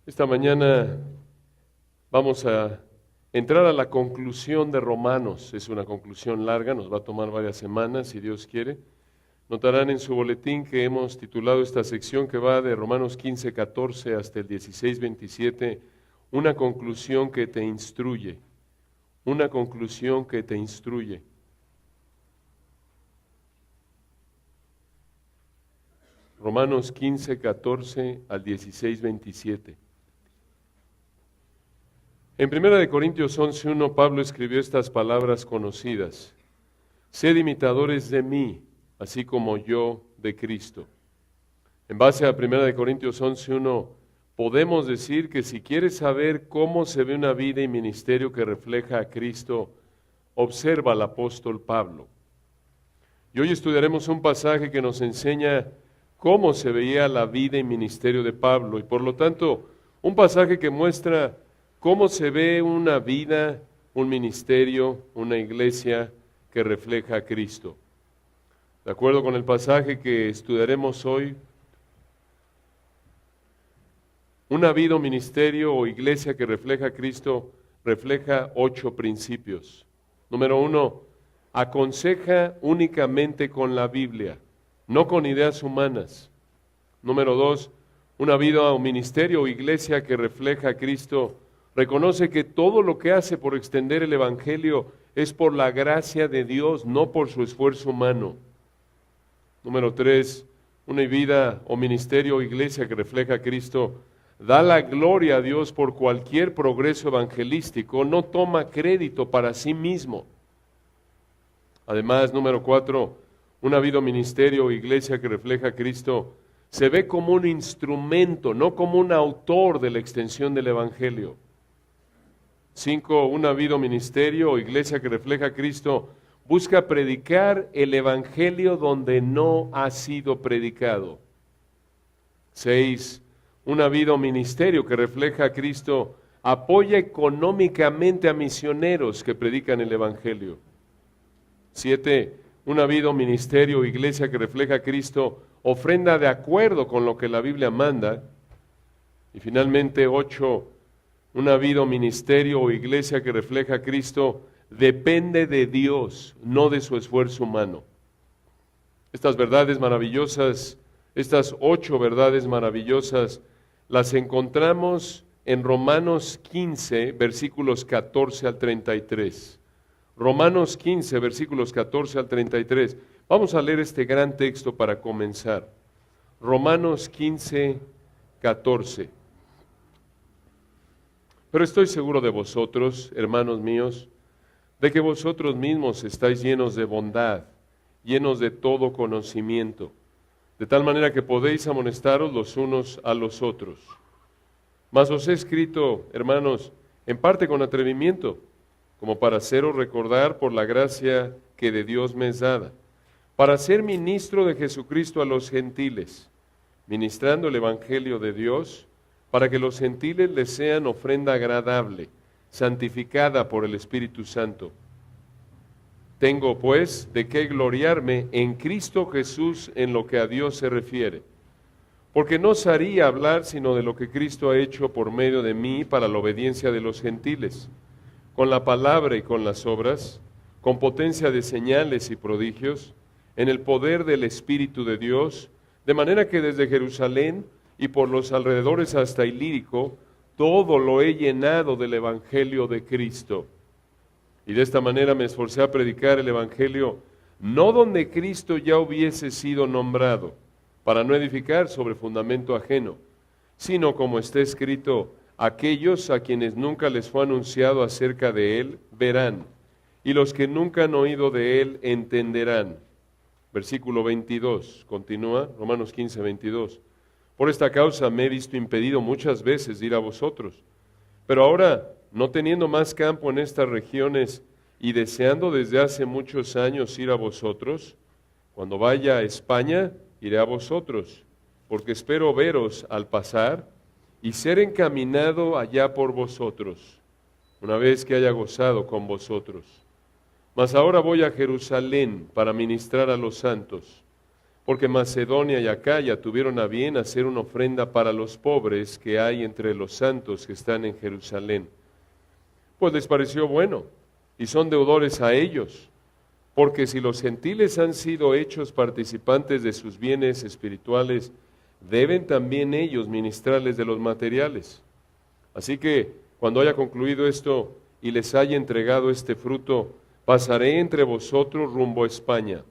Esta mañana vamos a entrar a la conclusión de Romanos. Es una conclusión larga, nos va a tomar varias semanas, si Dios quiere. Notarán en su boletín que hemos titulado esta sección que va de Romanos 15, 14 hasta el 16, 27, una conclusión que te instruye, una conclusión que te instruye. Romanos 15, 14 al 16, 27. En 1 Corintios 11:1 Pablo escribió estas palabras conocidas: sed imitadores de mí, así como yo de Cristo. En base a 1 Corintios 11:1 podemos decir que si quieres saber cómo se ve una vida y ministerio que refleja a Cristo, observa al apóstol Pablo. Y hoy estudiaremos un pasaje que nos enseña cómo se veía la vida y ministerio de Pablo, y por lo tanto un pasaje que muestra cómo se ve una vida, un ministerio, una iglesia que refleja a Cristo. De acuerdo con el pasaje que estudiaremos hoy, una vida, un ministerio o iglesia que refleja a Cristo refleja 8 principios. Número 1, aconseja únicamente con la Biblia, no con ideas humanas. Número 2, una vida o ministerio o iglesia que refleja a Cristo reconoce que todo lo que hace por extender el Evangelio es por la gracia de Dios, no por su esfuerzo humano. Número 3, una vida o ministerio o iglesia que refleja a Cristo da la gloria a Dios por cualquier progreso evangelístico, no toma crédito para sí mismo. Además, número 4, una vida o ministerio o iglesia que refleja a Cristo se ve como un instrumento, no como un autor de la extensión del Evangelio. 5, una vida o ministerio o iglesia que refleja a Cristo busca predicar el Evangelio donde no ha sido predicado. 6, una vida o ministerio que refleja a Cristo apoya económicamente a misioneros que predican el Evangelio. 7, una vida o ministerio o iglesia que refleja a Cristo ofrenda de acuerdo con lo que la Biblia manda. Y finalmente 8, una vida o ministerio o iglesia que refleja a Cristo depende de Dios, no de su esfuerzo humano. Estas verdades maravillosas, estas 8 verdades maravillosas, las encontramos en Romanos 15, versículos 14 al 33. Romanos 15, versículos 14 al 33. Vamos a leer este gran texto para comenzar. Romanos 15, 14. Pero estoy seguro de vosotros, hermanos míos, de que vosotros mismos estáis llenos de bondad, llenos de todo conocimiento, de tal manera que podéis amonestaros los unos a los otros. Mas os he escrito, hermanos, en parte con atrevimiento, como para haceros recordar por la gracia que de Dios me es dada, para ser ministro de Jesucristo a los gentiles, ministrando el Evangelio de Dios, para que los gentiles les sean ofrenda agradable, santificada por el Espíritu Santo. Tengo, pues, de qué gloriarme en Cristo Jesús en lo que a Dios se refiere, porque no osaría hablar sino de lo que Cristo ha hecho por medio de mí para la obediencia de los gentiles, con la palabra y con las obras, con potencia de señales y prodigios, en el poder del Espíritu de Dios, de manera que desde Jerusalén y por los alrededores hasta Ilírico, todo lo he llenado del Evangelio de Cristo. Y de esta manera me esforcé a predicar el Evangelio, no donde Cristo ya hubiese sido nombrado, para no edificar sobre fundamento ajeno, sino como está escrito, aquellos a quienes nunca les fue anunciado acerca de Él, verán, y los que nunca han oído de Él, entenderán. Versículo 22, continúa, Romanos 15, 22. Por esta causa me he visto impedido muchas veces de ir a vosotros, pero ahora, no teniendo más campo en estas regiones y deseando desde hace muchos años ir a vosotros, cuando vaya a España, iré a vosotros, porque espero veros al pasar y ser encaminado allá por vosotros, una vez que haya gozado con vosotros. Mas ahora voy a Jerusalén para ministrar a los santos, porque Macedonia y Acaya tuvieron a bien hacer una ofrenda para los pobres que hay entre los santos que están en Jerusalén. Pues les pareció bueno, y son deudores a ellos, porque si los gentiles han sido hechos participantes de sus bienes espirituales, deben también ellos ministrarles de los materiales. Así que, cuando haya concluido esto y les haya entregado este fruto, pasaré entre vosotros rumbo a España.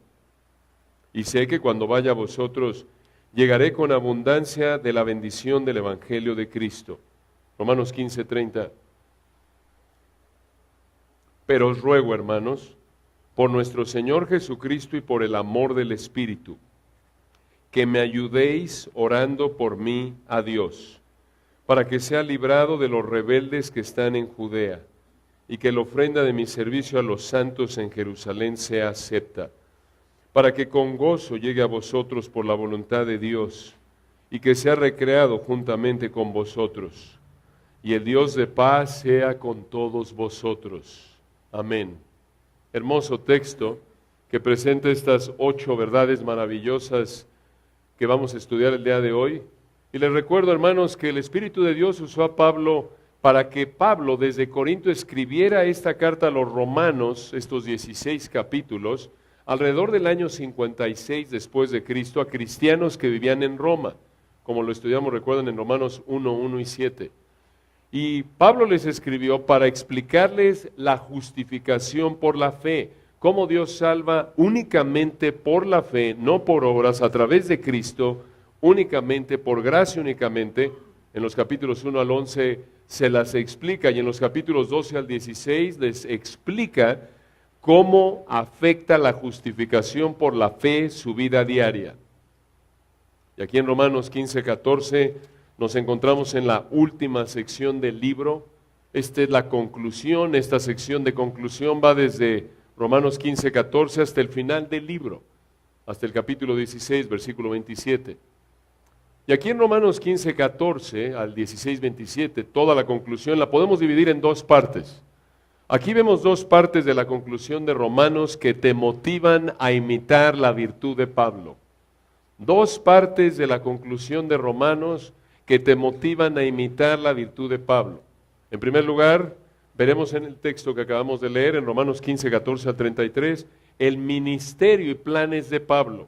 Y sé que cuando vaya a vosotros, llegaré con abundancia de la bendición del Evangelio de Cristo. Romanos 15:30. Pero os ruego, hermanos, por nuestro Señor Jesucristo y por el amor del Espíritu, que me ayudéis orando por mí a Dios, para que sea librado de los rebeldes que están en Judea, y que la ofrenda de mi servicio a los santos en Jerusalén sea acepta, para que con gozo llegue a vosotros por la voluntad de Dios, y que sea recreado juntamente con vosotros. Y el Dios de paz sea con todos vosotros. Amén. Hermoso texto que presenta estas 8 verdades maravillosas que vamos a estudiar el día de hoy. Y les recuerdo, hermanos, que el Espíritu de Dios usó a Pablo para que Pablo desde Corinto escribiera esta carta a los romanos, estos 16 capítulos, alrededor del año 56 después de Cristo, a cristianos que vivían en Roma, como lo estudiamos, recuerdan, en Romanos 1, 1 y 7. Y Pablo les escribió para explicarles la justificación por la fe, cómo Dios salva únicamente por la fe, no por obras, a través de Cristo, únicamente, por gracia únicamente. En los capítulos 1 al 11 se las explica, y en los capítulos 12 al 16 les explica cómo afecta la justificación por la fe su vida diaria. Y aquí en Romanos 15, 14 nos encontramos en la última sección del libro. Esta es la conclusión. Esta sección de conclusión va desde Romanos 15, 14 hasta el final del libro, hasta el capítulo 16, versículo 27. Y aquí en Romanos 15, 14 al 16, 27, toda la conclusión la podemos dividir en 2 partes. Aquí vemos 2 partes de la conclusión de Romanos que te motivan a imitar la virtud de Pablo. 2 partes de la conclusión de Romanos que te motivan a imitar la virtud de Pablo. En primer lugar, veremos en el texto que acabamos de leer, en Romanos 15, 14 al 33, el ministerio y planes de Pablo.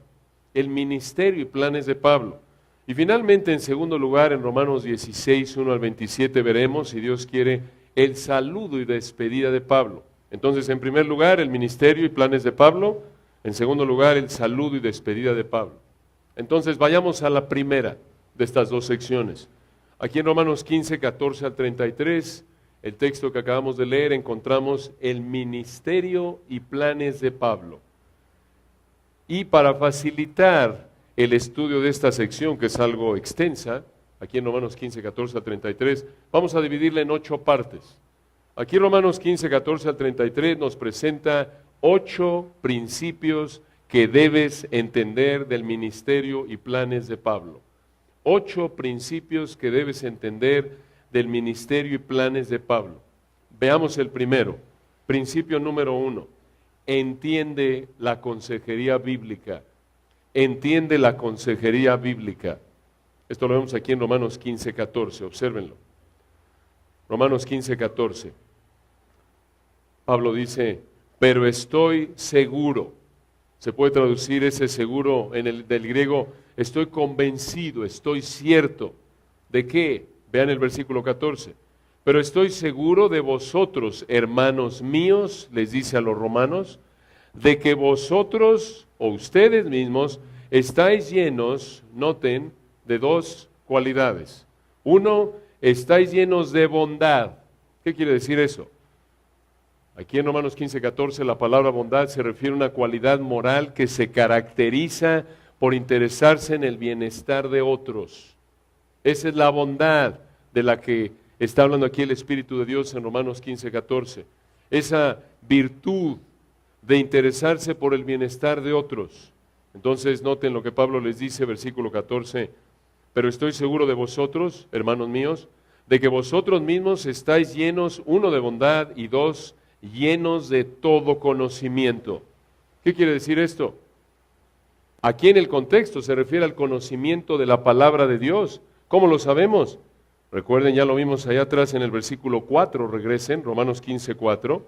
El ministerio y planes de Pablo. Y finalmente, en segundo lugar, en Romanos 16, 1 al 27, veremos, si Dios quiere, el saludo y despedida de Pablo. Entonces, en primer lugar, el ministerio y planes de Pablo. En segundo lugar, el saludo y despedida de Pablo. Entonces, vayamos a la primera de estas 2 secciones. Aquí en Romanos 15, 14 al 33, el texto que acabamos de leer, encontramos el ministerio y planes de Pablo. Y para facilitar el estudio de esta sección, que es algo extensa, aquí en Romanos 15, 14 al 33, vamos a dividirla en 8 partes. Aquí en Romanos 15, 14 al 33 nos presenta 8 principios que debes entender del ministerio y planes de Pablo. 8 principios que debes entender del ministerio y planes de Pablo. Veamos el primero. Principio número 1. Entiende la consejería bíblica. Entiende la consejería bíblica. Esto lo vemos aquí en Romanos 15, 14. Obsérvenlo. Romanos 15, 14. Pablo dice, pero estoy seguro. Se puede traducir ese seguro del griego, estoy convencido, estoy cierto. ¿De qué? Vean el versículo 14. Pero estoy seguro de vosotros, hermanos míos, les dice a los romanos, de que vosotros o ustedes mismos estáis llenos, noten, de 2 cualidades. 1, estáis llenos de bondad. ¿Qué quiere decir eso? Aquí en Romanos 15, 14 la palabra bondad se refiere a una cualidad moral que se caracteriza por interesarse en el bienestar de otros. Esa es la bondad de la que está hablando aquí el Espíritu de Dios en Romanos 15, 14. Esa virtud de interesarse por el bienestar de otros. Entonces noten lo que Pablo les dice, versículo 14. Pero estoy seguro de vosotros, hermanos míos, de que vosotros mismos estáis llenos, 1, de bondad y 2, llenos de todo conocimiento. ¿Qué quiere decir esto? Aquí en el contexto se refiere al conocimiento de la palabra de Dios. ¿Cómo lo sabemos? Recuerden, ya lo vimos allá atrás en el versículo 4, regresen, Romanos 15:4,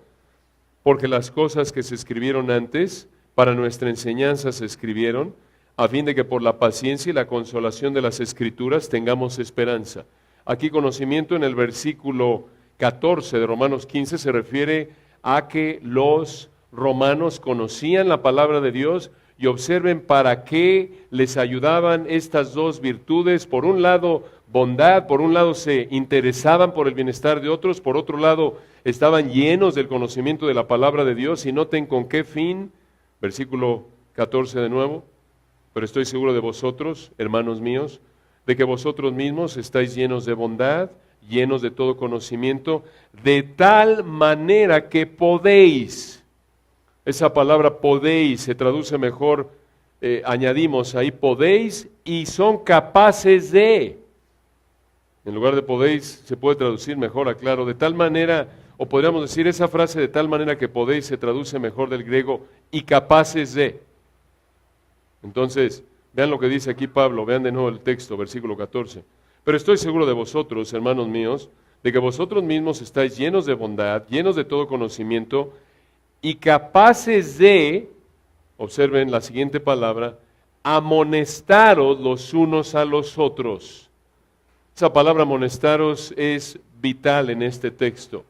porque las cosas que se escribieron antes, para nuestra enseñanza se escribieron, a fin de que por la paciencia y la consolación de las Escrituras tengamos esperanza. Aquí conocimiento en el versículo 14 de Romanos 15 se refiere a que los romanos conocían la palabra de Dios y observen para qué les ayudaban estas dos virtudes. Por un lado, bondad, por un lado se interesaban por el bienestar de otros, por otro lado estaban llenos del conocimiento de la palabra de Dios y noten con qué fin, versículo 14 de nuevo, pero estoy seguro de vosotros, hermanos míos, de que vosotros mismos estáis llenos de bondad, llenos de todo conocimiento, de tal manera que podéis. Esa palabra podéis se traduce mejor, añadimos ahí podéis y son capaces de. En lugar de podéis se puede traducir mejor, aclaro, de tal manera, o podríamos decir esa frase de tal manera que podéis se traduce mejor del griego y capaces de. Entonces, vean lo que dice aquí Pablo, vean de nuevo el texto, versículo 14. Pero estoy seguro de vosotros, hermanos míos, de que vosotros mismos estáis llenos de bondad, llenos de todo conocimiento, y capaces de, observen la siguiente palabra, amonestaros los unos a los otros. Esa palabra amonestaros es vital en este texto.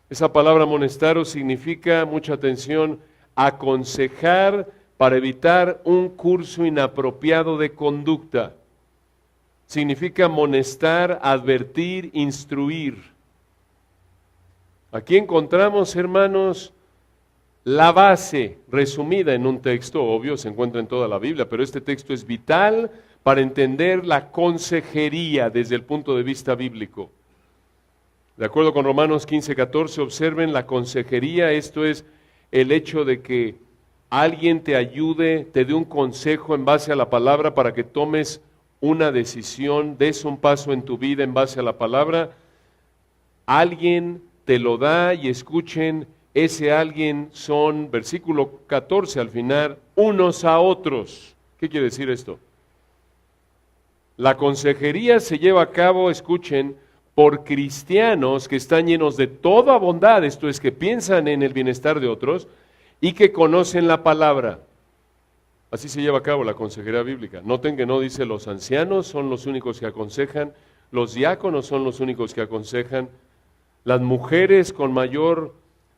Esa palabra amonestaros significa, mucha atención, aconsejar para evitar un curso inapropiado de conducta. Significa amonestar, advertir, instruir. Aquí encontramos, hermanos, la base resumida en un texto, obvio, se encuentra en toda la Biblia, pero este texto es vital para entender la consejería desde el punto de vista bíblico. De acuerdo con Romanos 15:14, observen la consejería, esto es el hecho de que alguien te ayude, te dé un consejo en base a la palabra para que tomes una decisión, des un paso en tu vida en base a la palabra. Alguien te lo da y escuchen, ese alguien son, versículo 14 al final, unos a otros. ¿Qué quiere decir esto? La consejería se lleva a cabo, escuchen, por cristianos que están llenos de toda bondad, esto es, que piensan en el bienestar de otros y que conocen la palabra. Así se lleva a cabo la consejería bíblica. Noten que no dice los ancianos son los únicos que aconsejan, los diáconos son los únicos que aconsejan, las mujeres con mayor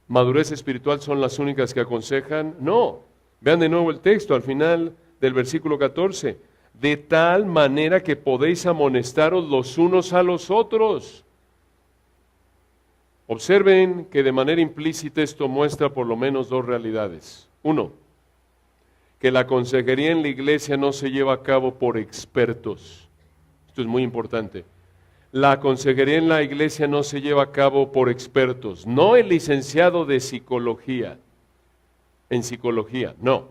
madurez espiritual son las únicas que aconsejan. No, vean de nuevo el texto al final del versículo 14. De tal manera que podéis amonestaros los unos a los otros. Observen que de manera implícita esto muestra por lo menos dos realidades. Uno, que la consejería en la iglesia no se lleva a cabo por expertos. Esto es muy importante. La consejería en la iglesia no se lleva a cabo por expertos. No el licenciado de psicología, en psicología, no.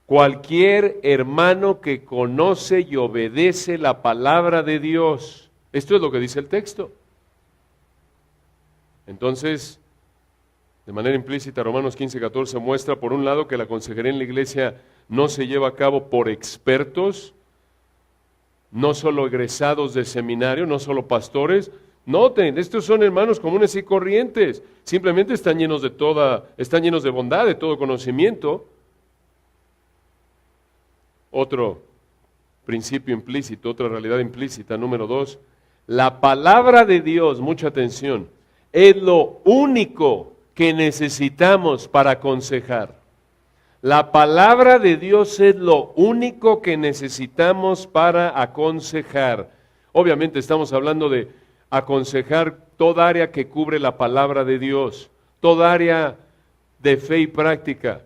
Cualquier hermano que conoce y obedece la palabra de Dios. Esto es lo que dice el texto. Entonces, de manera implícita, Romanos 15:14 muestra, por un lado, que la consejería en la iglesia no se lleva a cabo por expertos, no solo egresados de seminario, no solo pastores. Noten, estos son hermanos comunes y corrientes. Simplemente están llenos de bondad, de todo conocimiento. Otro principio implícito, otra realidad implícita, número 2, la palabra de Dios, mucha atención, es lo único que necesitamos para aconsejar. La palabra de Dios es lo único que necesitamos para aconsejar. Obviamente estamos hablando de aconsejar toda área que cubre la palabra de Dios, toda área de fe y práctica.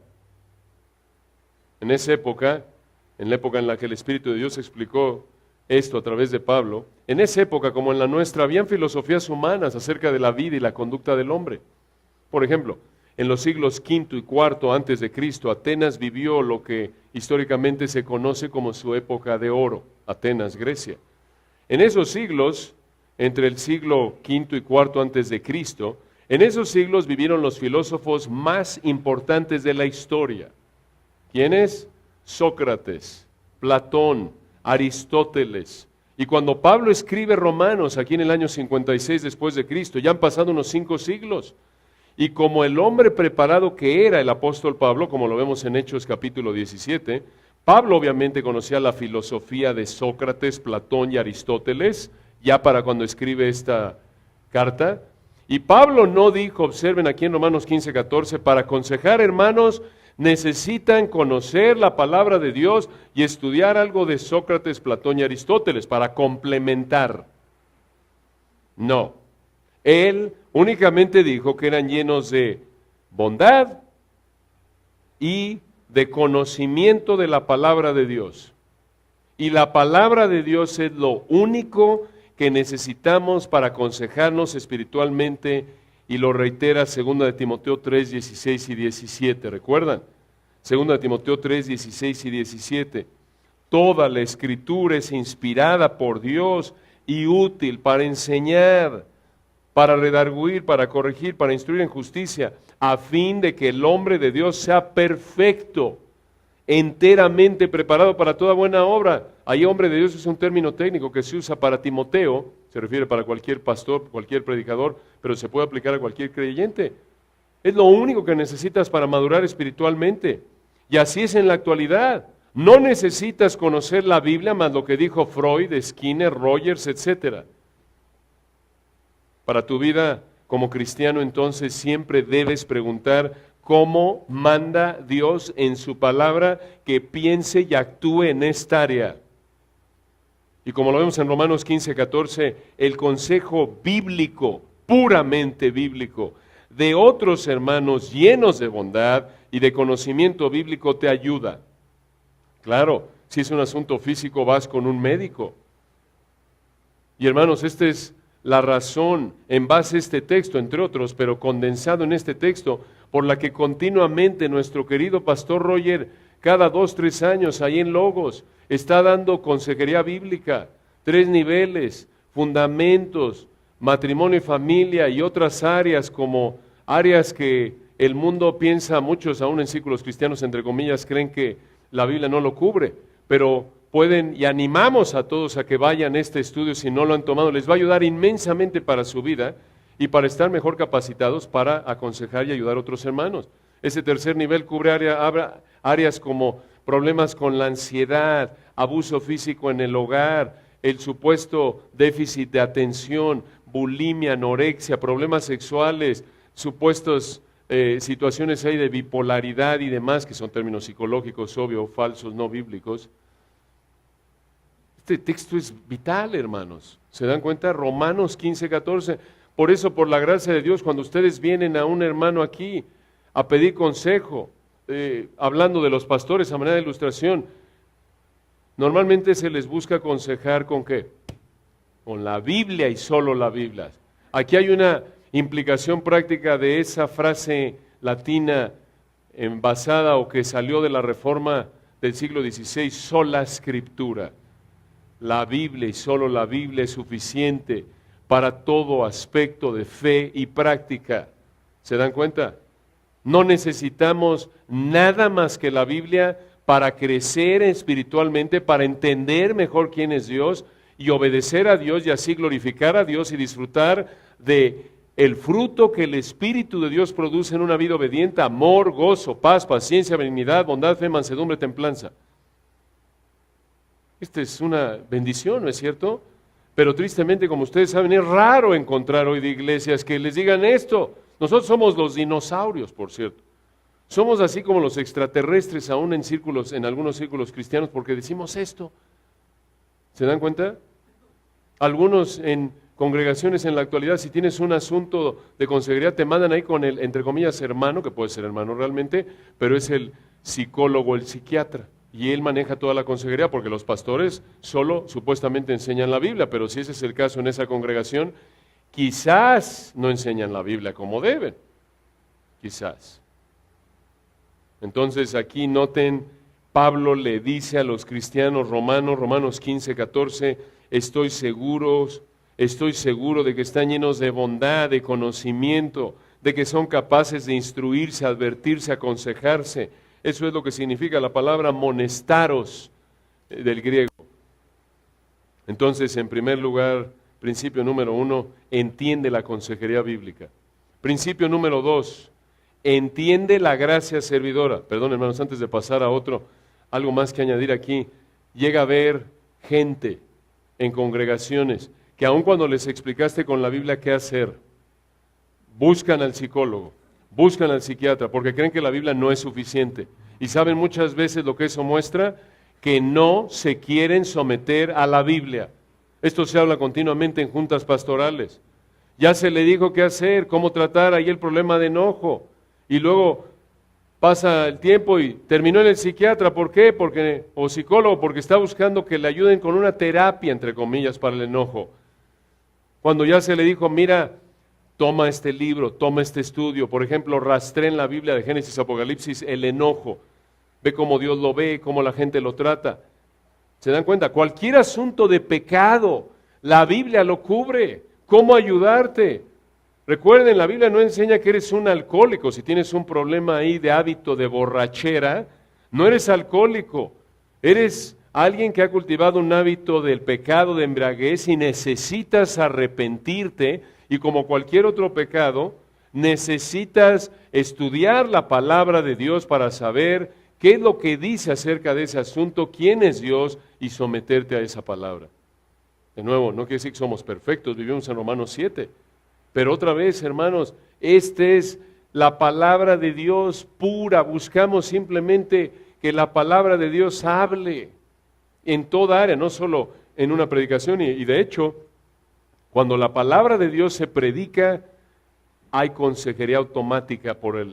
En esa época, en la época en la que el Espíritu de Dios explicó esto a través de Pablo, en esa época como en la nuestra, habían filosofías humanas acerca de la vida y la conducta del hombre. Por ejemplo, en los siglos V y IV antes de Cristo, Atenas vivió lo que históricamente se conoce como su época de oro, Atenas, Grecia. En esos siglos, entre el siglo V y IV antes de Cristo, en esos siglos vivieron los filósofos más importantes de la historia. ¿Quiénes? Sócrates, Platón, Aristóteles. Y cuando Pablo escribe Romanos, aquí en el año 56 después de Cristo, ya han pasado unos 5 siglos. Y como el hombre preparado que era el apóstol Pablo, como lo vemos en Hechos capítulo 17, Pablo obviamente conocía la filosofía de Sócrates, Platón y Aristóteles, ya para cuando escribe esta carta. Y Pablo no dijo, observen aquí en Romanos 15:14, para aconsejar hermanos, necesitan conocer la palabra de Dios y estudiar algo de Sócrates, Platón y Aristóteles para complementar. No, él únicamente dijo que eran llenos de bondad y de conocimiento de la palabra de Dios. Y la palabra de Dios es lo único que necesitamos para aconsejarnos espiritualmente, y lo reitera 2 de Timoteo 3, 16 y 17, ¿recuerdan? 2 de Timoteo 3, 16 y 17. Toda la Escritura es inspirada por Dios y útil para enseñar, para redarguir, para corregir, para instruir en justicia, a fin de que el hombre de Dios sea perfecto, enteramente preparado para toda buena obra. Ahí hombre de Dios es un término técnico que se usa para Timoteo, se refiere para cualquier pastor, cualquier predicador, pero se puede aplicar a cualquier creyente. Es lo único que necesitas para madurar espiritualmente. Y así es en la actualidad. No necesitas conocer la Biblia más lo que dijo Freud, Skinner, Rogers, etc. Para tu vida como cristiano, entonces, siempre debes preguntar cómo manda Dios en su palabra que piense y actúe en esta área. Y como lo vemos en Romanos 15:14, el consejo bíblico, puramente bíblico, de otros hermanos llenos de bondad y de conocimiento bíblico te ayuda. Claro, si es un asunto físico, vas con un médico. Y hermanos, esta es la razón en base a este texto, entre otros, pero condensado en este texto, por la que continuamente nuestro querido pastor Roger, cada 2, 3 años, ahí en Logos, está dando consejería bíblica, 3 niveles, fundamentos, matrimonio y familia y otras áreas como áreas que el mundo piensa, muchos aún en círculos cristianos, entre comillas, creen que la Biblia no lo cubre, pero pueden, y animamos a todos a que vayan a este estudio si no lo han tomado, les va a ayudar inmensamente para su vida y para estar mejor capacitados para aconsejar y ayudar a otros hermanos. Ese tercer nivel cubre áreas como problemas con la ansiedad, abuso físico en el hogar, el supuesto déficit de atención, bulimia, anorexia, problemas sexuales, supuestas situaciones ahí de bipolaridad y demás, que son términos psicológicos, obvio, falsos, no bíblicos. Este texto es vital, hermanos. ¿Se dan cuenta? Romanos 15:14. Por eso, por la gracia de Dios, cuando ustedes vienen a un hermano aquí a pedir consejo, hablando de los pastores a manera de ilustración, normalmente se les busca aconsejar ¿con qué? Con la Biblia y solo la Biblia. Aquí hay una implicación práctica de esa frase latina basada o que salió de la Reforma del siglo XVI, sola Escritura. La Biblia y solo la Biblia es suficiente para todo aspecto de fe y práctica. ¿Se dan cuenta? No necesitamos nada más que la Biblia para crecer espiritualmente, para entender mejor quién es Dios y obedecer a Dios y así glorificar a Dios y disfrutar de el fruto que el Espíritu de Dios produce en una vida obediente: amor, gozo, paz, paciencia, benignidad, bondad, fe, mansedumbre, templanza. Esta es una bendición, ¿no es cierto? Pero tristemente, como ustedes saben, es raro encontrar hoy de iglesias que les digan esto. Nosotros somos los dinosaurios, por cierto. Somos así como los extraterrestres aún en algunos círculos cristianos, porque decimos esto. ¿Se dan cuenta? Algunos en congregaciones en la actualidad, si tienes un asunto de consejería, te mandan ahí con el, entre comillas, hermano, que puede ser hermano realmente, pero es el psicólogo, el psiquiatra. Y él maneja toda la consejería, porque los pastores solo supuestamente enseñan la Biblia, pero si ese es el caso en esa congregación, quizás no enseñan la Biblia como deben. Quizás. Entonces aquí noten, Pablo le dice a los cristianos romanos, Romanos 15:14, estoy seguro de que están llenos de bondad, de conocimiento, de que son capaces de instruirse, advertirse, aconsejarse. Eso es lo que significa la palabra monestaros del griego. Entonces, en primer lugar, principio número 1, entiende la consejería bíblica. Principio número 2, entiende la gracia servidora. Perdón, hermanos, antes de pasar a otro, algo más que añadir aquí. Llega a haber gente en congregaciones que aun cuando les explicaste con la Biblia qué hacer, buscan al psicólogo, buscan al psiquiatra, porque creen que la Biblia no es suficiente. Y saben muchas veces lo que eso muestra, que no se quieren someter a la Biblia. Esto se habla continuamente en juntas pastorales. Ya se le dijo qué hacer, cómo tratar ahí el problema de enojo. Y luego pasa el tiempo y terminó en el psiquiatra. ¿Por qué? O psicólogo, porque está buscando que le ayuden con una terapia, entre comillas, para el enojo. Cuando ya se le dijo, mira, toma este libro, toma este estudio. Por ejemplo, rastré en la Biblia de Génesis, Apocalipsis, el enojo. Ve cómo Dios lo ve, cómo la gente lo trata. ¿Se dan cuenta? Cualquier asunto de pecado, la Biblia lo cubre. ¿Cómo ayudarte? Recuerden, la Biblia no enseña que eres un alcohólico. Si tienes un problema ahí de hábito de borrachera, no eres alcohólico. Eres alguien que ha cultivado un hábito del pecado de embriaguez y necesitas arrepentirte. Y como cualquier otro pecado, necesitas estudiar la palabra de Dios para saber qué es lo que dice acerca de ese asunto, quién es Dios y someterte a esa palabra. De nuevo, no quiere decir que somos perfectos, vivimos en Romanos 7. Pero otra vez, hermanos, esta es la palabra de Dios pura. Buscamos simplemente que la palabra de Dios hable en toda área, no solo en una predicación. Y de hecho, cuando la palabra de Dios se predica, hay consejería automática por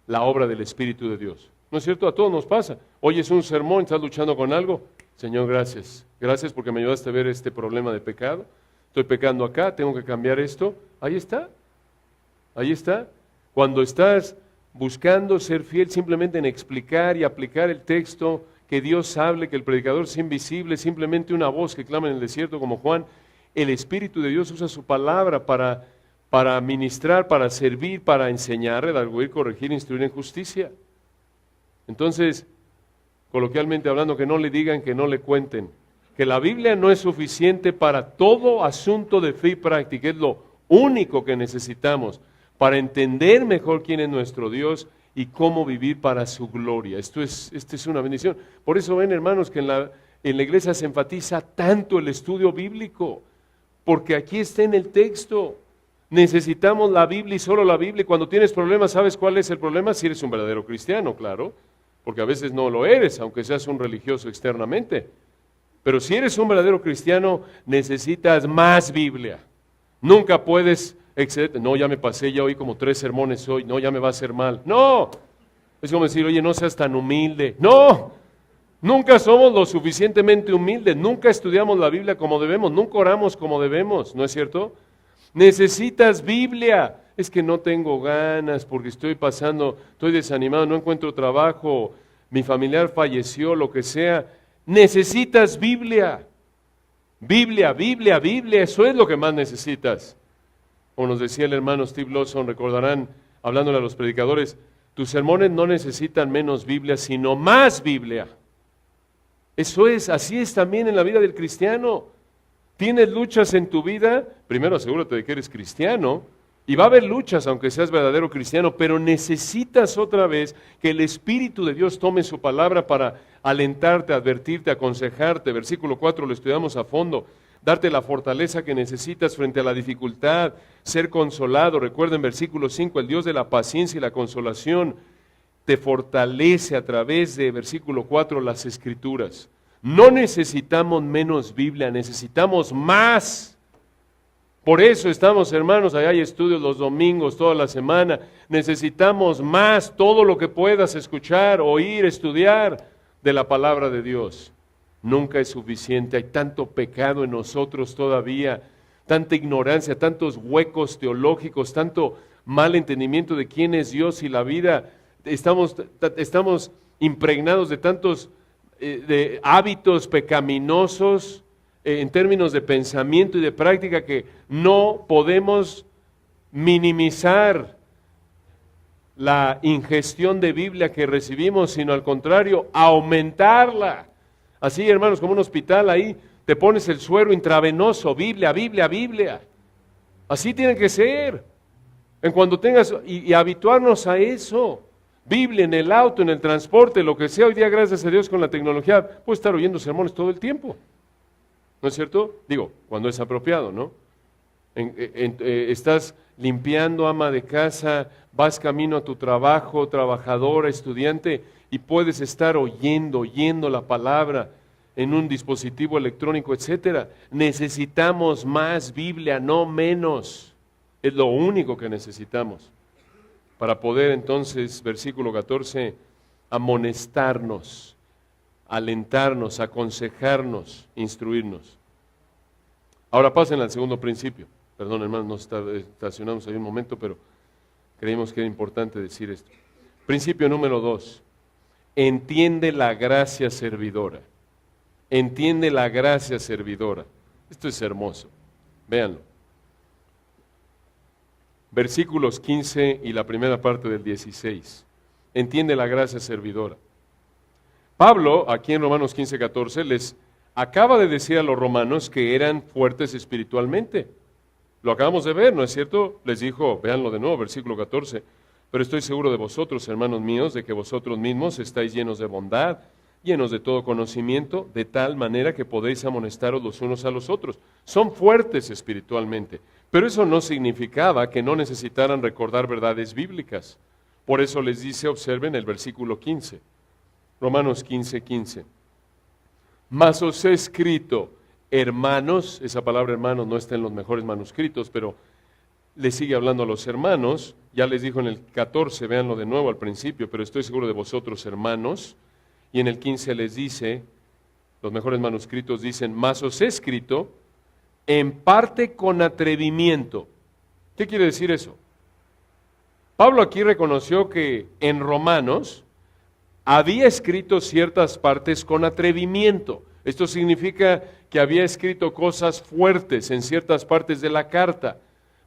la obra del Espíritu de Dios. ¿No es cierto? A todos nos pasa. Oyes un sermón, estás luchando con algo. Señor, gracias. Gracias porque me ayudaste a ver este problema de pecado. Estoy pecando acá, tengo que cambiar esto. Ahí está. Ahí está. Cuando estás buscando ser fiel simplemente en explicar y aplicar el texto, que Dios hable, que el predicador sea invisible, simplemente una voz que clama en el desierto como Juan, el Espíritu de Dios usa su palabra para ministrar, para servir, para enseñar, redarguir, corregir, instruir en justicia. Entonces, coloquialmente hablando, que no le digan, que no le cuenten, que la Biblia no es suficiente para todo asunto de fe y práctica, es lo único que necesitamos para entender mejor quién es nuestro Dios y cómo vivir para su gloria. Esta es una bendición. Por eso ven, hermanos, que en la iglesia se enfatiza tanto el estudio bíblico, porque aquí está en el texto. Necesitamos la Biblia y solo la Biblia. Y cuando tienes problemas, ¿sabes cuál es el problema? Si eres un verdadero cristiano, claro, porque a veces no lo eres, aunque seas un religioso externamente. Pero si eres un verdadero cristiano, necesitas más Biblia. Nunca puedes excederte. No, ya me pasé, ya oí como 3 sermones hoy. No, ya me va a hacer mal. No, es como decir, oye, no seas tan humilde. No, nunca somos lo suficientemente humildes. Nunca estudiamos la Biblia como debemos. Nunca oramos como debemos, ¿no es cierto? Necesitas Biblia. Es que no tengo ganas porque estoy desanimado, no encuentro trabajo, mi familiar falleció, lo que sea. Necesitas Biblia. Biblia, Biblia, Biblia, eso es lo que más necesitas. Como nos decía el hermano Steve Lawson, recordarán, hablándole a los predicadores, tus sermones no necesitan menos Biblia, sino más Biblia. Eso es, así es también en la vida del cristiano. ¿Tienes luchas en tu vida? Primero asegúrate de que eres cristiano. Y va a haber luchas aunque seas verdadero cristiano, pero necesitas otra vez que el Espíritu de Dios tome su palabra para alentarte, advertirte, aconsejarte. Versículo 4 lo estudiamos a fondo. Darte la fortaleza que necesitas frente a la dificultad, ser consolado. Recuerden versículo 5, el Dios de la paciencia y la consolación te fortalece a través de versículo 4 las Escrituras. No necesitamos menos Biblia, necesitamos más. Por eso estamos, hermanos, allá hay estudios los domingos, toda la semana. Necesitamos más, todo lo que puedas escuchar, oír, estudiar de la palabra de Dios. Nunca es suficiente, hay tanto pecado en nosotros todavía, tanta ignorancia, tantos huecos teológicos, tanto mal entendimiento de quién es Dios y la vida. Estamos impregnados de tantos de hábitos pecaminosos, en términos de pensamiento y de práctica que no podemos minimizar la ingestión de Biblia que recibimos, sino al contrario, aumentarla. Así, hermanos, como un hospital, ahí te pones el suero intravenoso, Biblia, Biblia, Biblia. Así tiene que ser. En cuando tengas, y habituarnos a eso. Biblia en el auto, en el transporte, lo que sea. Hoy día, gracias a Dios, con la tecnología, puedes estar oyendo sermones todo el tiempo. ¿No es cierto? Digo, cuando es apropiado, ¿no? Estás limpiando, ama de casa, vas camino a tu trabajo, trabajadora, estudiante, y puedes estar oyendo la palabra en un dispositivo electrónico, etcétera. Necesitamos más Biblia, no menos. Es lo único que necesitamos para poder entonces, versículo 14, amonestarnos, alentarnos, aconsejarnos, instruirnos. Ahora pasen al segundo principio. Perdón, hermanos, nos estacionamos ahí un momento, pero creímos que era importante decir esto. Principio número 2. Entiende la gracia servidora. Entiende la gracia servidora. Esto es hermoso. Véanlo. Versículos 15 y la primera parte del 16. Entiende la gracia servidora. Pablo, aquí en Romanos 15, 14, les acaba de decir a los romanos que eran fuertes espiritualmente. Lo acabamos de ver, ¿no es cierto? Les dijo, véanlo de nuevo, versículo 14, pero estoy seguro de vosotros, hermanos míos, de que vosotros mismos estáis llenos de bondad, llenos de todo conocimiento, de tal manera que podéis amonestaros los unos a los otros. Son fuertes espiritualmente, pero eso no significaba que no necesitaran recordar verdades bíblicas. Por eso les dice, observen el versículo 15, Romanos 15, 15. Mas os he escrito, hermanos, esa palabra hermanos no está en los mejores manuscritos, pero le sigue hablando a los hermanos, ya les dijo en el 14, véanlo de nuevo al principio, pero estoy seguro de vosotros, hermanos, y en el 15 les dice, los mejores manuscritos dicen, mas os he escrito, en parte con atrevimiento. ¿Qué quiere decir eso? Pablo aquí reconoció que en Romanos había escrito ciertas partes con atrevimiento. Esto significa que había escrito cosas fuertes en ciertas partes de la carta,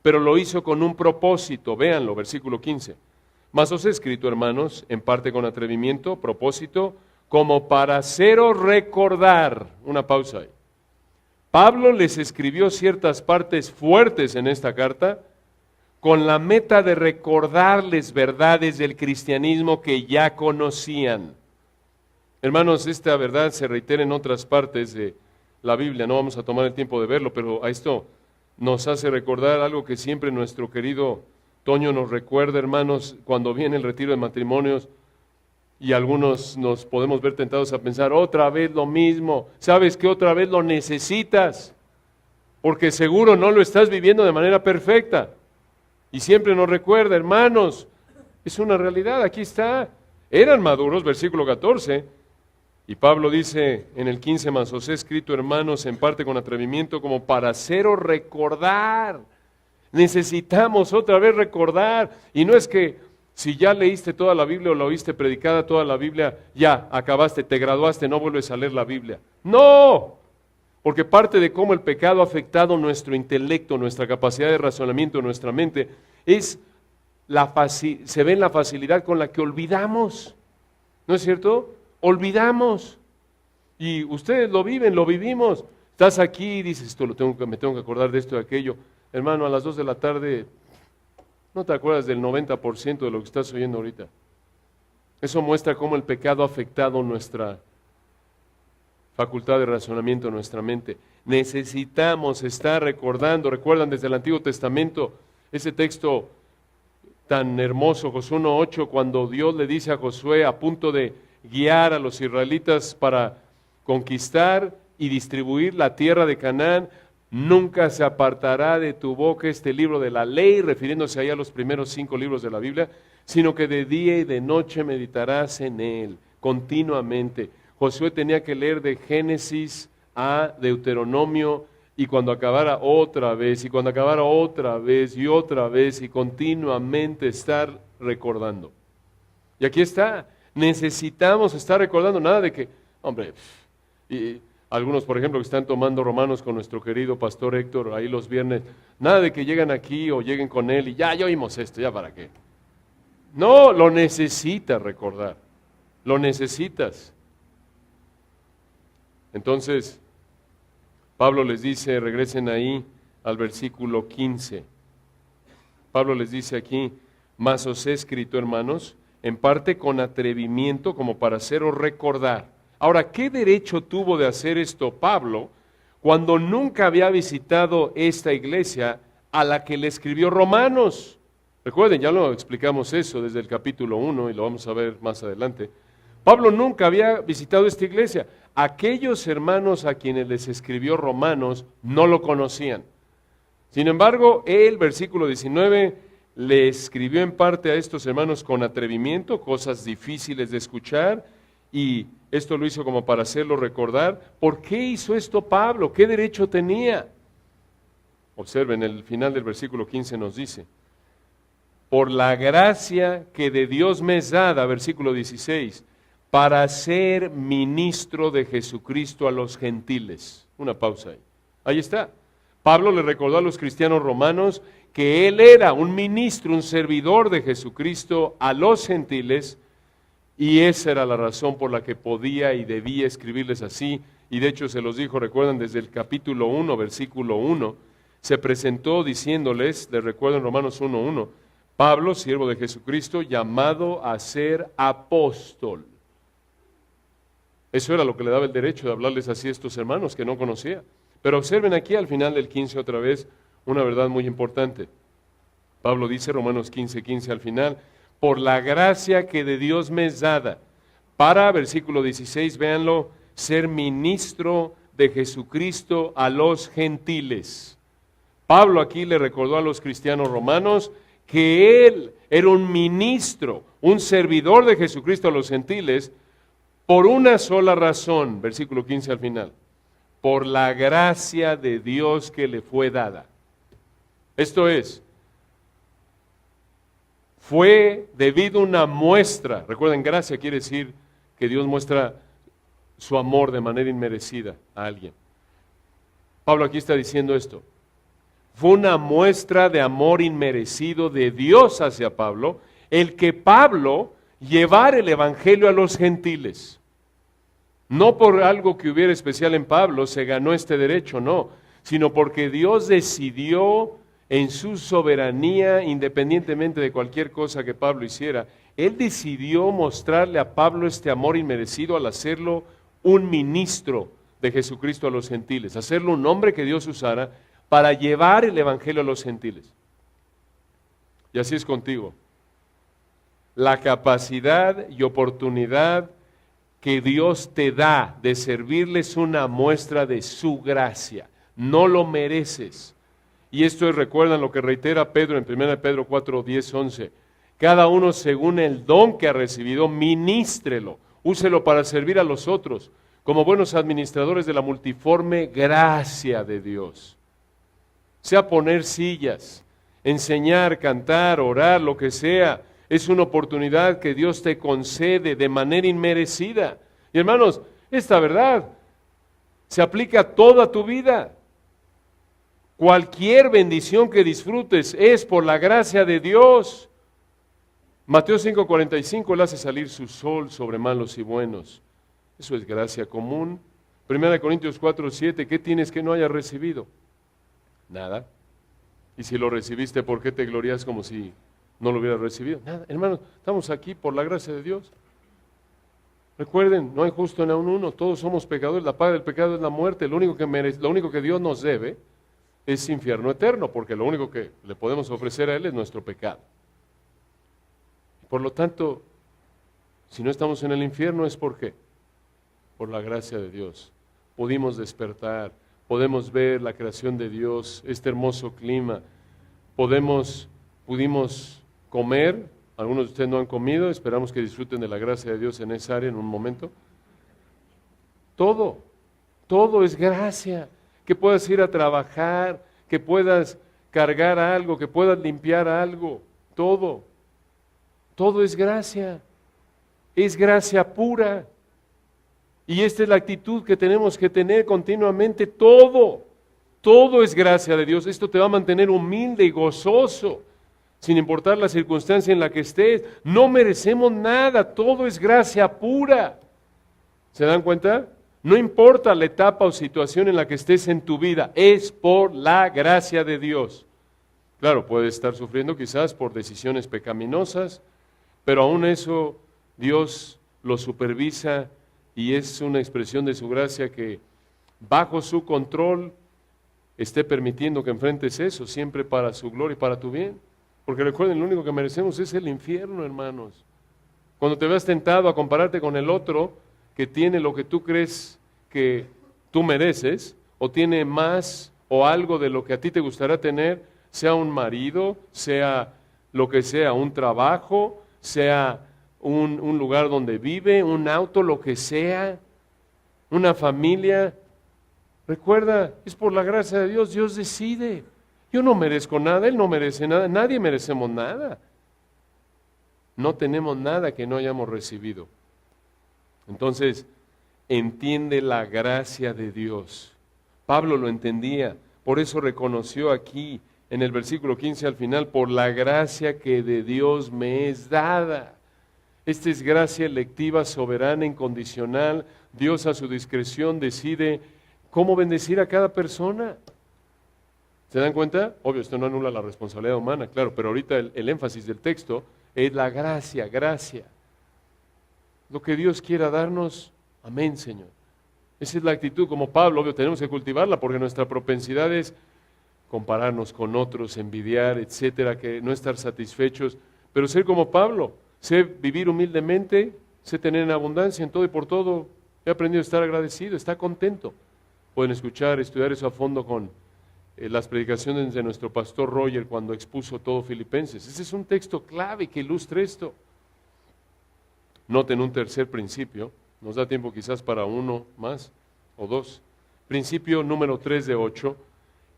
pero lo hizo con un propósito. Véanlo, versículo 15. Mas os he escrito, hermanos, en parte con atrevimiento, propósito, como para haceros recordar. Una pausa ahí. Pablo les escribió ciertas partes fuertes en esta carta con la meta de recordarles verdades del cristianismo que ya conocían. Hermanos, esta verdad se reitera en otras partes de la Biblia, no vamos a tomar el tiempo de verlo, pero a esto nos hace recordar algo que siempre nuestro querido Toño nos recuerda, hermanos, cuando viene el retiro de matrimonios y algunos nos podemos ver tentados a pensar, otra vez lo mismo, ¿sabes que otra vez lo necesitas? Porque seguro no lo estás viviendo de manera perfecta. Y siempre nos recuerda, hermanos, es una realidad, aquí está. Eran maduros, versículo 14, y Pablo dice en el 15, mas os he escrito, hermanos, en parte con atrevimiento, como para haceros recordar. Necesitamos otra vez recordar, y no es que si ya leíste toda la Biblia o la oíste predicada toda la Biblia, ya acabaste, te graduaste, no vuelves a leer la Biblia. ¡No! Porque parte de cómo el pecado ha afectado nuestro intelecto, nuestra capacidad de razonamiento, nuestra mente, es se ve en la facilidad con la que olvidamos. ¿No es cierto? Olvidamos. Y ustedes lo viven, lo vivimos. Estás aquí y dices, me tengo que acordar de esto y aquello. Hermano, a las 2 de la tarde, no te acuerdas del 90% de lo que estás oyendo ahorita. Eso muestra cómo el pecado ha afectado nuestra facultad de razonamiento en nuestra mente. Necesitamos estar recordando, recuerdan desde el Antiguo Testamento, ese texto tan hermoso, Josué 1:8, cuando Dios le dice a Josué a punto de guiar a los israelitas para conquistar y distribuir la tierra de Canaán, nunca se apartará de tu boca este libro de la ley, refiriéndose ahí a los primeros 5 libros de la Biblia, sino que de día y de noche meditarás en él, continuamente. Josué tenía que leer de Génesis a Deuteronomio, y cuando acabara otra vez, y cuando acabara otra vez, y otra vez, y continuamente estar recordando. Y aquí está, necesitamos estar recordando, nada de que, hombre, y algunos por ejemplo que están tomando Romanos con nuestro querido pastor Héctor, ahí los viernes, nada de que llegan aquí o lleguen con él, y ya oímos esto, ya para qué. No, lo necesitas recordar. Lo necesitas. Entonces, Pablo les dice, regresen ahí al versículo 15. Pablo les dice aquí, mas os he escrito, hermanos, en parte con atrevimiento, como para haceros recordar. Ahora, ¿qué derecho tuvo de hacer esto Pablo cuando nunca había visitado esta iglesia a la que le escribió Romanos? Recuerden, ya lo explicamos eso desde el capítulo 1 y lo vamos a ver más adelante. Pablo nunca había visitado esta iglesia. Aquellos hermanos a quienes les escribió Romanos no lo conocían. Sin embargo, él, versículo 19, le escribió en parte a estos hermanos con atrevimiento, cosas difíciles de escuchar, y esto lo hizo como para hacerlo recordar. ¿Por qué hizo esto Pablo? ¿Qué derecho tenía? Observen, el final del versículo 15 nos dice, por la gracia que de Dios me es dada, versículo 16, para ser ministro de Jesucristo a los gentiles. Una pausa ahí. Ahí está. Pablo le recordó a los cristianos romanos que él era un ministro, un servidor de Jesucristo a los gentiles, y esa era la razón por la que podía y debía escribirles así. Y de hecho se los dijo, recuerdan, desde el capítulo 1, versículo 1, se presentó diciéndoles, les recuerdo en Romanos 1:1, Pablo, siervo de Jesucristo, llamado a ser apóstol. Eso era lo que le daba el derecho de hablarles así a estos hermanos que no conocía. Pero observen aquí al final del 15 otra vez una verdad muy importante. Pablo dice, Romanos 15:15 al final, por la gracia que de Dios me es dada, para, versículo 16, véanlo, ser ministro de Jesucristo a los gentiles. Pablo aquí le recordó a los cristianos romanos que él era un ministro, un servidor de Jesucristo a los gentiles, por una sola razón, versículo 15 al final, por la gracia de Dios que le fue dada. Esto es, fue debido a una muestra, recuerden, gracia quiere decir que Dios muestra su amor de manera inmerecida a alguien. Pablo aquí está diciendo esto, fue una muestra de amor inmerecido de Dios hacia Pablo, el que Pablo llevara el evangelio a los gentiles. No por algo que hubiera especial en Pablo se ganó este derecho, no, sino porque Dios decidió en su soberanía, independientemente de cualquier cosa que Pablo hiciera, Él decidió mostrarle a Pablo este amor inmerecido al hacerlo un ministro de Jesucristo a los gentiles, hacerlo un hombre que Dios usara para llevar el evangelio a los gentiles. Y así es contigo. La capacidad y oportunidad que Dios te da de servirles una muestra de su gracia. No lo mereces. Y esto es, recuerdan lo que reitera Pedro en 1 Pedro 4, 10, 11. Cada uno según el don que ha recibido, ministrelo, úselo para servir a los otros, como buenos administradores de la multiforme gracia de Dios. Sea poner sillas, enseñar, cantar, orar, lo que sea, es una oportunidad que Dios te concede de manera inmerecida. Y hermanos, esta verdad se aplica a toda tu vida. Cualquier bendición que disfrutes es por la gracia de Dios. Mateo 5:45, Él hace salir su sol sobre malos y buenos. Eso es gracia común. 1 Corintios 4:7, ¿qué tienes que no hayas recibido? Nada. Y si lo recibiste, ¿por qué te glorías como si no lo hubieras recibido? Nada. Hermanos, estamos aquí por la gracia de Dios. Recuerden, no hay justo ni aun uno, todos somos pecadores, la paga del pecado es la muerte, lo único que Dios nos debe es infierno eterno, porque lo único que le podemos ofrecer a Él es nuestro pecado. Por lo tanto, si no estamos en el infierno, ¿es por qué? Por la gracia de Dios. Pudimos despertar, podemos ver la creación de Dios, este hermoso clima, pudimos comer, algunos de ustedes no han comido, esperamos que disfruten de la gracia de Dios en esa área en un momento. Todo es gracia, que puedas ir a trabajar, que puedas cargar algo, que puedas limpiar algo, todo es gracia pura. Y esta es la actitud que tenemos que tener continuamente, todo es gracia de Dios. Esto te va a mantener humilde y gozoso. sin importar la circunstancia en la que estés. No merecemos nada, todo es gracia pura. ¿Se dan cuenta? No importa la etapa o situación en la que estés en tu vida, es por la gracia de Dios. Claro, puedes estar sufriendo quizás por decisiones pecaminosas, pero aún eso Dios lo supervisa y es una expresión de su gracia que bajo su control esté permitiendo que enfrentes eso, siempre para su gloria y para tu bien. Porque recuerden, lo único que merecemos es el infierno, hermanos. Cuando te veas tentado a compararte con el otro que tiene lo que tú crees que tú mereces, o tiene más o algo de lo que a ti te gustaría tener, sea un marido, sea lo que sea, un trabajo, sea un lugar donde vive, un auto, lo que sea, una familia. Recuerda, es por la gracia de Dios, Dios decide. Yo no merezco nada, Él no merece nada, nadie merecemos nada. No tenemos nada que no hayamos recibido. Entonces, entiende la gracia de Dios. Pablo lo entendía, por eso reconoció aquí en el versículo 15 al final, por la gracia que de Dios me es dada. Esta es gracia electiva, soberana, incondicional. Dios a su discreción decide cómo bendecir a cada persona. ¿Se dan cuenta? Obvio, esto no anula la responsabilidad humana, claro, pero ahorita el énfasis del texto es la gracia, gracia. Lo que Dios quiera darnos, amén, Señor. Esa es la actitud como Pablo, obvio, tenemos que cultivarla porque nuestra propensidad es compararnos con otros, envidiar, etcétera, que no estar satisfechos, pero ser como Pablo, sé vivir humildemente, sé tener en abundancia en todo y por todo. He aprendido a estar agradecido, estar contento. Pueden escuchar, estudiar eso a fondo con las predicaciones de nuestro pastor Roger cuando expuso todo Filipenses. Ese es un texto clave que ilustra esto. Noten un tercer principio, nos da tiempo quizás para uno más o dos. Principio número 3 de 8,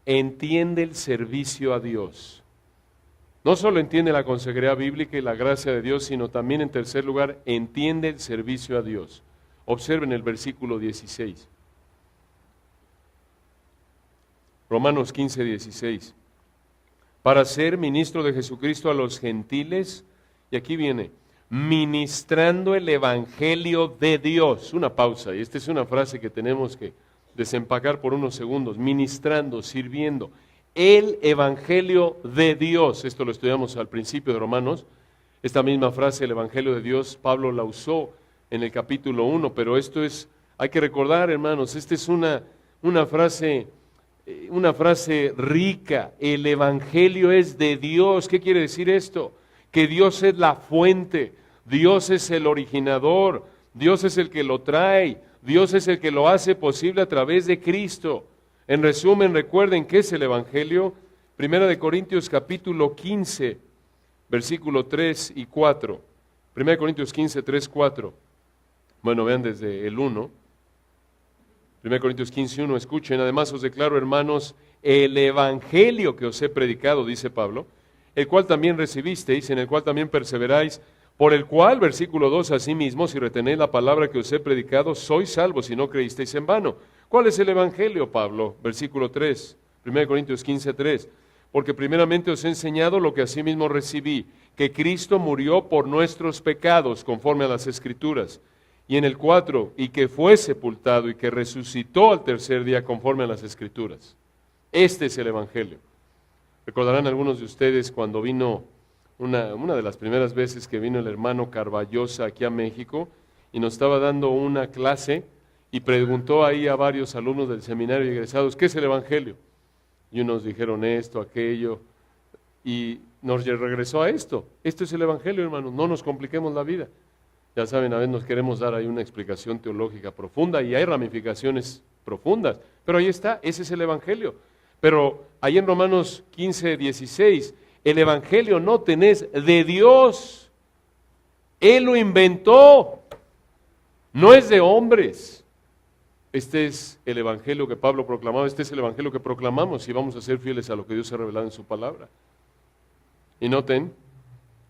entiende el servicio a Dios. No solo entiende la consejería bíblica y la gracia de Dios, sino también en tercer lugar, entiende el servicio a Dios. Observen el versículo 16. Romanos 15, 16. Para ser ministro de Jesucristo a los gentiles, y aquí viene, ministrando el evangelio de Dios. Una pausa, y esta es una frase que tenemos que desempacar por unos segundos. Ministrando, sirviendo. El evangelio de Dios. Esto lo estudiamos al principio de Romanos. Esta misma frase, el evangelio de Dios, Pablo la usó en el capítulo 1, pero esto es, hay que recordar, hermanos, esta es una frase rica. El evangelio es de Dios. ¿Qué quiere decir esto? Que Dios es la fuente, Dios es el originador, Dios es el que lo trae, Dios es el que lo hace posible a través de Cristo. En resumen, recuerden qué es el evangelio. Primera de Corintios capítulo 15, versículo 3 y 4. Primera de Corintios 15, 3, 4. Bueno, vean desde el 1. 1 Corintios 15, 1, escuchen, además os declaro, hermanos, el evangelio que os he predicado, dice Pablo, el cual también recibisteis, en el cual también perseveráis, por el cual, versículo 2, asimismo, si retenéis la palabra que os he predicado, sois salvos si no creísteis en vano. ¿Cuál es el evangelio, Pablo? Versículo 3, 1 Corintios 15, 3. Porque primeramente os he enseñado lo que asimismo recibí, que Cristo murió por nuestros pecados, conforme a las Escrituras. Y en el 4, y que fue sepultado y que resucitó al tercer día conforme a las Escrituras. Este es el evangelio. Recordarán algunos de ustedes cuando vino, una de las primeras veces que vino el hermano Carballosa aquí a México y nos estaba dando una clase y preguntó ahí a varios alumnos del seminario y egresados, ¿qué es el evangelio? Y unos dijeron esto, aquello, y nos regresó a esto. Esto es el evangelio, hermanos, no nos compliquemos la vida. Ya saben, a veces nos queremos dar ahí una explicación teológica profunda y hay ramificaciones profundas, pero ahí está, ese es el evangelio. Pero ahí en Romanos 15, 16, el evangelio no tenés de Dios. Él lo inventó, no es de hombres. Este es el evangelio que Pablo proclamaba, este es el evangelio que proclamamos y vamos a ser fieles a lo que Dios ha revelado en su palabra. Y noten,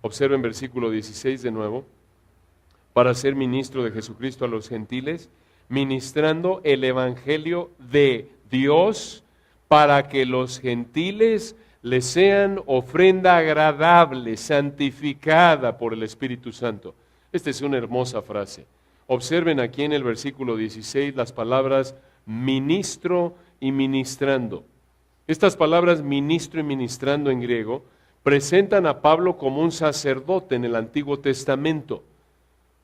observen versículo 16 de nuevo, para ser ministro de Jesucristo a los gentiles, ministrando el evangelio de Dios, para que los gentiles les sean ofrenda agradable, santificada por el Espíritu Santo. Esta es una hermosa frase. Observen aquí en el versículo 16 las palabras ministro y ministrando. Estas palabras ministro y ministrando en griego presentan a Pablo como un sacerdote en el Antiguo Testamento.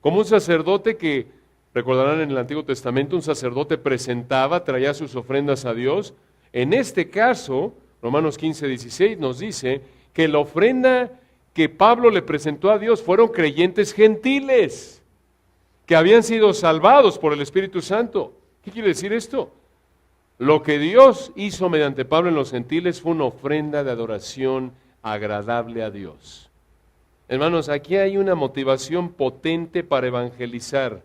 Como un sacerdote que, recordarán en el Antiguo Testamento, un sacerdote presentaba, traía sus ofrendas a Dios. En este caso, Romanos 15, 16 nos dice que la ofrenda que Pablo le presentó a Dios fueron creyentes gentiles, que habían sido salvados por el Espíritu Santo. ¿Qué quiere decir esto? Lo que Dios hizo mediante Pablo en los gentiles fue una ofrenda de adoración agradable a Dios. Hermanos, aquí hay una motivación potente para evangelizar.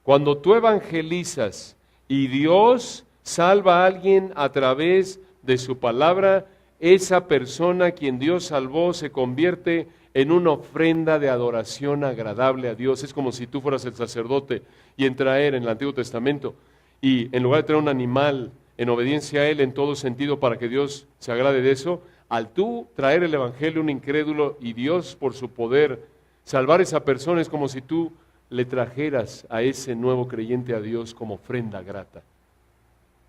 Cuando tú evangelizas y Dios salva a alguien a través de su palabra, esa persona a quien Dios salvó se convierte en una ofrenda de adoración agradable a Dios. Es como si tú fueras el sacerdote y en traer en el Antiguo Testamento, y en lugar de traer un animal en obediencia a Él en todo sentido para que Dios se agrade de eso, al tú traer el Evangelio a un incrédulo y Dios por su poder salvar a esa persona, es como si tú le trajeras a ese nuevo creyente a Dios como ofrenda grata.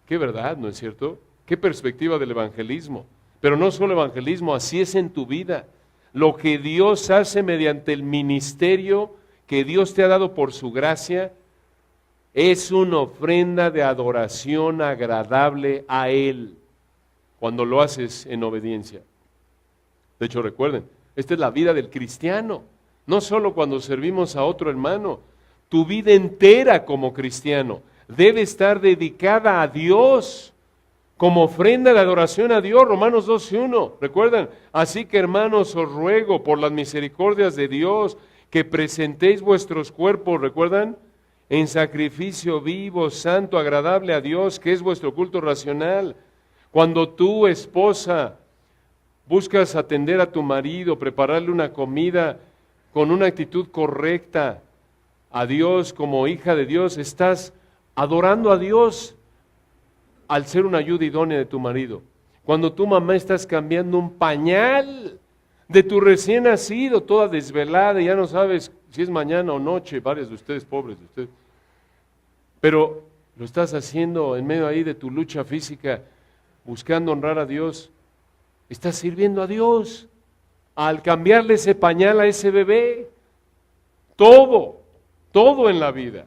Qué verdad, ¿no es cierto? Qué perspectiva del evangelismo. Pero no solo evangelismo, así es en tu vida. Lo que Dios hace mediante el ministerio que Dios te ha dado por su gracia es una ofrenda de adoración agradable a Él cuando lo haces en obediencia. De hecho, recuerden, esta es la vida del cristiano. No solo cuando servimos a otro hermano, tu vida entera como cristiano debe estar dedicada a Dios como ofrenda de adoración a Dios. Romanos 12:1, recuerdan, así que hermanos os ruego por las misericordias de Dios que presentéis vuestros cuerpos, recuerdan, en sacrificio vivo, santo, agradable a Dios, que es vuestro culto racional. Cuando tú, esposa, buscas atender a tu marido, prepararle una comida con una actitud correcta a Dios, como hija de Dios, estás adorando a Dios al ser una ayuda idónea de tu marido. Cuando tu mamá estás cambiando un pañal de tu recién nacido, toda desvelada, y ya no sabes si es mañana o noche, varios de ustedes, pobres de ustedes, pero lo estás haciendo en medio ahí de tu lucha física, buscando honrar a Dios, estás sirviendo a Dios al cambiarle ese pañal a ese bebé, todo en la vida.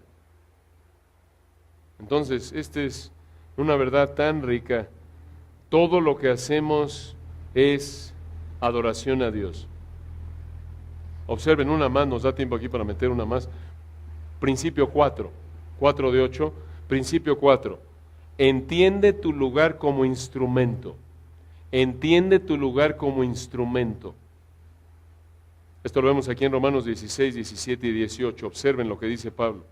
Entonces, esta es una verdad tan rica. Todo lo que hacemos es adoración a Dios. Observen una más, nos da tiempo aquí para meter una más. Principio 4 de 8, principio 4. Entiende tu lugar como instrumento. Entiende tu lugar como instrumento. Esto lo vemos aquí en Romanos 16, 17 y 18. Observen lo que dice Pablo.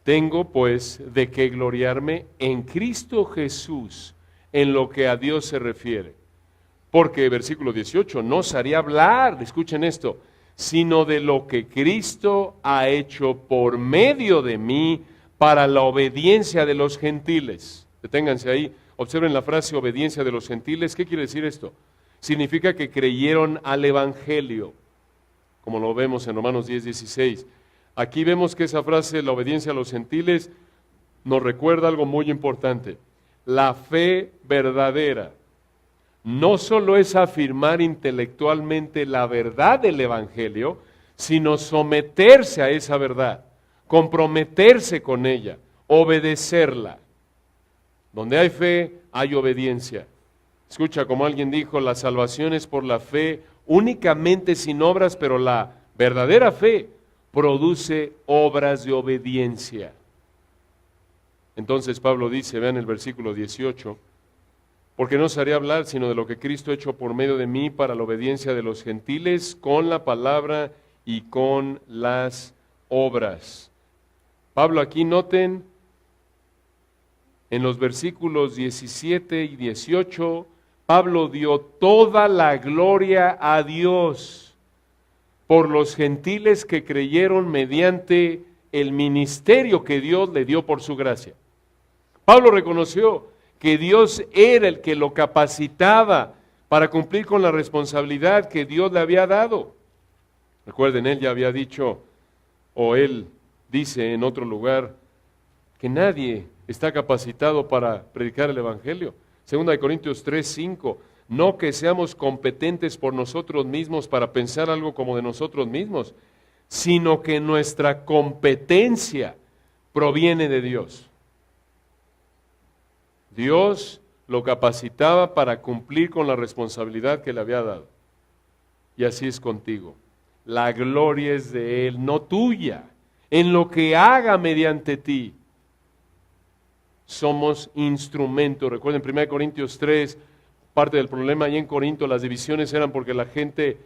Tengo pues de qué gloriarme en Cristo Jesús en lo que a Dios se refiere. Porque, versículo 18, no os haré hablar, escuchen esto, sino de lo que Cristo ha hecho por medio de mí para la obediencia de los gentiles. Deténganse ahí, observen la frase obediencia de los gentiles. ¿Qué quiere decir esto? Significa que creyeron al Evangelio, como lo vemos en Romanos 10, 16. Aquí vemos que esa frase, la obediencia a los gentiles, nos recuerda algo muy importante. La fe verdadera no solo es afirmar intelectualmente la verdad del Evangelio, sino someterse a esa verdad, comprometerse con ella, obedecerla. Donde hay fe, hay obediencia. Escucha, como alguien dijo, la salvación es por la fe únicamente sin obras, pero la verdadera fe produce obras de obediencia. Entonces Pablo dice, vean el versículo 18, porque no os haré hablar sino de lo que Cristo ha hecho por medio de mí para la obediencia de los gentiles con la palabra y con las obras. Pablo aquí noten, en los versículos 17 y 18, Pablo dio toda la gloria a Dios por los gentiles que creyeron mediante el ministerio que Dios le dio por su gracia. Pablo reconoció que Dios era el que lo capacitaba para cumplir con la responsabilidad que Dios le había dado. Recuerden, él ya había dicho, o él dice en otro lugar, que nadie está capacitado para predicar el Evangelio. 2 Corintios 3:5, no que seamos competentes por nosotros mismos para pensar algo como de nosotros mismos, sino que nuestra competencia proviene de Dios. Dios lo capacitaba para cumplir con la responsabilidad que le había dado. Y así es contigo. La gloria es de Él, no tuya. En lo que haga mediante ti, somos instrumentos. Recuerden, 1 Corintios 3, parte del problema allí en Corinto, las divisiones eran porque la gente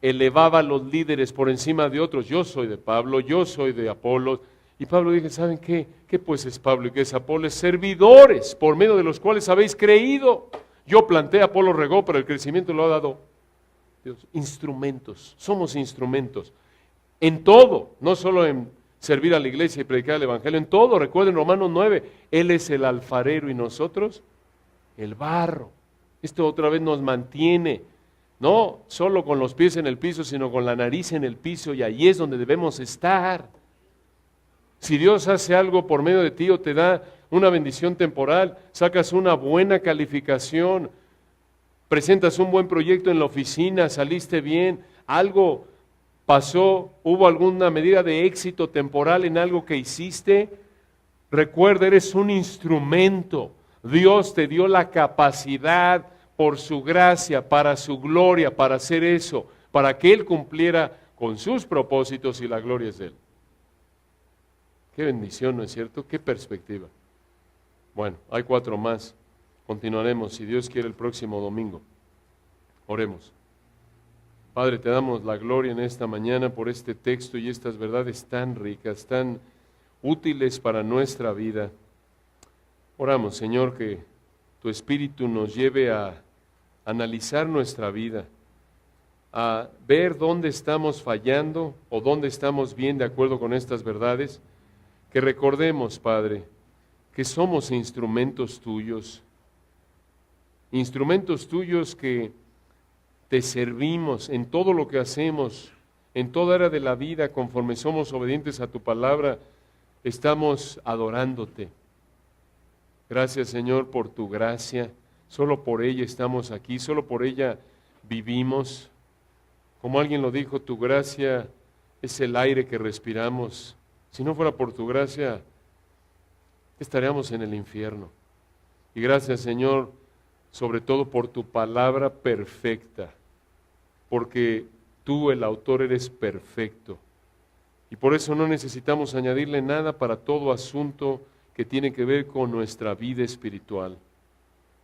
elevaba a los líderes por encima de otros. Yo soy de Pablo, yo soy de Apolos. Y Pablo dice, ¿saben qué? ¿Qué pues es Pablo y qué es Apolos? Servidores, por medio de los cuales habéis creído. Yo planté, Apolo regó, pero el crecimiento lo ha dado Dios. Instrumentos, somos instrumentos. En todo, no solo en servir a la iglesia y predicar el Evangelio, en todo. Recuerden Romanos 9, Él es el alfarero y nosotros el barro. Esto otra vez nos mantiene, no solo con los pies en el piso, sino con la nariz en el piso, y ahí es donde debemos estar. Si Dios hace algo por medio de ti o te da una bendición temporal, sacas una buena calificación, presentas un buen proyecto en la oficina, saliste bien, algo pasó, hubo alguna medida de éxito temporal en algo que hiciste, recuerda, eres un instrumento. Dios te dio la capacidad por su gracia, para su gloria, para hacer eso, para que Él cumpliera con sus propósitos y la gloria es de Él. Qué bendición, ¿no es cierto? Qué perspectiva. Bueno, hay 4 más. Continuaremos, si Dios quiere, el próximo domingo. Oremos. Padre, te damos la gloria en esta mañana por este texto y estas verdades tan ricas, tan útiles para nuestra vida. Oramos, Señor, que tu Espíritu nos lleve a analizar nuestra vida, a ver dónde estamos fallando o dónde estamos bien de acuerdo con estas verdades. Que recordemos, Padre, que somos instrumentos tuyos que te servimos en todo lo que hacemos, en toda área de la vida, conforme somos obedientes a tu palabra, estamos adorándote. Gracias, Señor, por tu gracia. Solo por ella estamos aquí, solo por ella vivimos. Como alguien lo dijo, tu gracia es el aire que respiramos. Si no fuera por tu gracia, estaríamos en el infierno. Y gracias, Señor, sobre todo por tu palabra perfecta, porque tú, el autor, eres perfecto. Y por eso no necesitamos añadirle nada para todo asunto que tiene que ver con nuestra vida espiritual.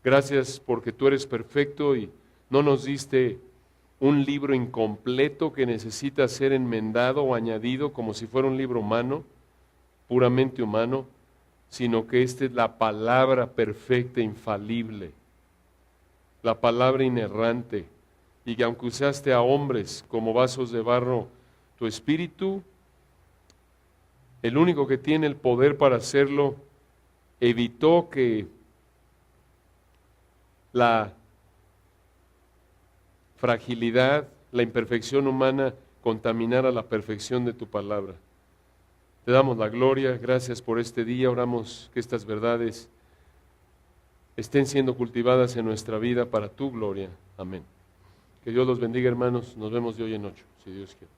Gracias porque tú eres perfecto y no nos diste un libro incompleto que necesita ser enmendado o añadido como si fuera un libro humano, puramente humano, sino que esta es la palabra perfecta, infalible, la palabra inerrante, y que aunque usaste a hombres como vasos de barro, tu Espíritu, el único que tiene el poder para hacerlo, evitó que la fragilidad, la imperfección humana contaminara la perfección de tu palabra. Te damos la gloria, gracias por este día, oramos que estas verdades estén siendo cultivadas en nuestra vida para tu gloria. Amén. Que Dios los bendiga, hermanos, nos vemos de hoy en 8, si Dios quiere.